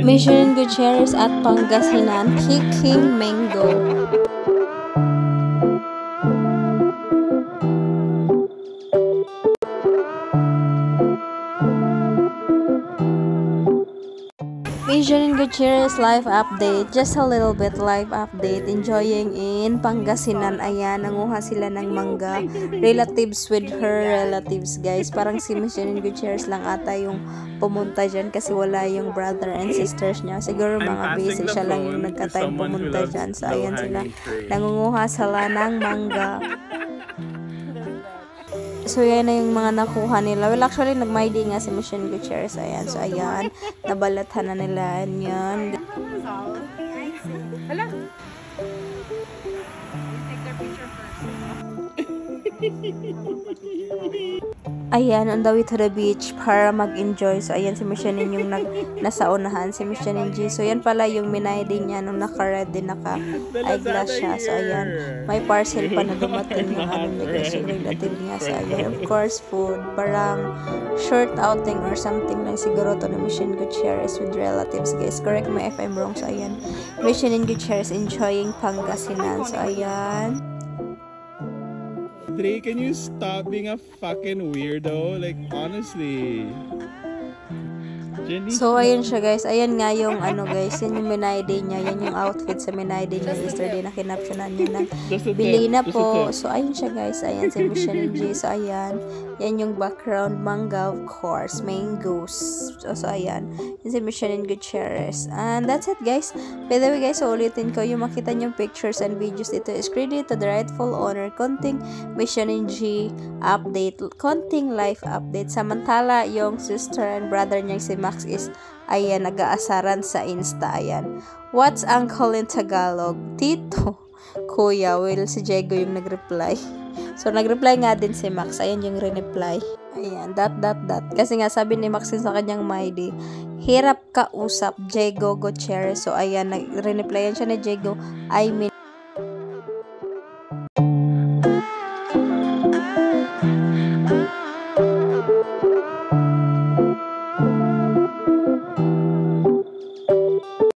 Mission Gutierrez at Pangasinan, Kicking Mango. Mission Gutierrez live update, just a little bit live update, enjoying in Pangasinan. Ayan, nanguha sila ng mangga, relatives with her relatives, guys. Parang si Mission Gutierrez lang ata yung pumunta dyan kasi wala yung brother and sisters niya. Siguro mga busy siya lang yung nagka-time pumunta dyan. So ayan sila, nangunguha sila ng mangga. So, yan na yung mga nakuha nila. Well, actually, nag-MyD nga si Mission Gutierrez. Ayan. So, ayan. Nabalatan na nila. Yan. Hala! Take their picture Ayan, on the way to the beach para mag-enjoy. So, ayan si Missionin yung nasa unahan. Si Missionin G. So, yan pala yung minay din niya nung naka-red din, naka-eyeglass siya. So, ayan. May parcel pa na dumating yung ano niya, guys, yung relative niya. So, ayan. Of course, food. Parang short outing or something lang siguro to na Mission Gutierrez with relatives, guys. Correct me if I'm wrong. So, ayan. Missionin Gutierrez enjoying Pangasinan. So, ayan. Dre, can you stop being a fucking weirdo? Like, honestly. Jenny? So, ayun siya, guys. Ayan nga yung ano, guys. Yan yung minay day niya. Yan yung outfit sa minay day niya yesterday na kinapsyonan niya ng bili na po. So, ayun siya, guys. Ayan si Mission G. So, ayan. Yan yung background manga, of course. Mangoes. So ayan. Yan si Mission Gutierrez. And that's it, guys. By the way, guys, ulitin ko yung makita niyong pictures and videos dito is credit to the rightful owner. Konting Mission G update. Konting life update. Samantala, yung sister and brother niya si Max is, ayan, nag-aasaran sa Insta. Ayan. What's uncle in Tagalog? Tito. Kuya. Well, si Diego yung nag-reply. So, nag-reply nga din si Max. Ayan yung re-reply. Ayan, ... Kasi nga, sabi ni Max sa kanyang MyD, hirap ka usap, Diego Gutierrez. So, ayan, re-replyan siya ni Diego. I mean,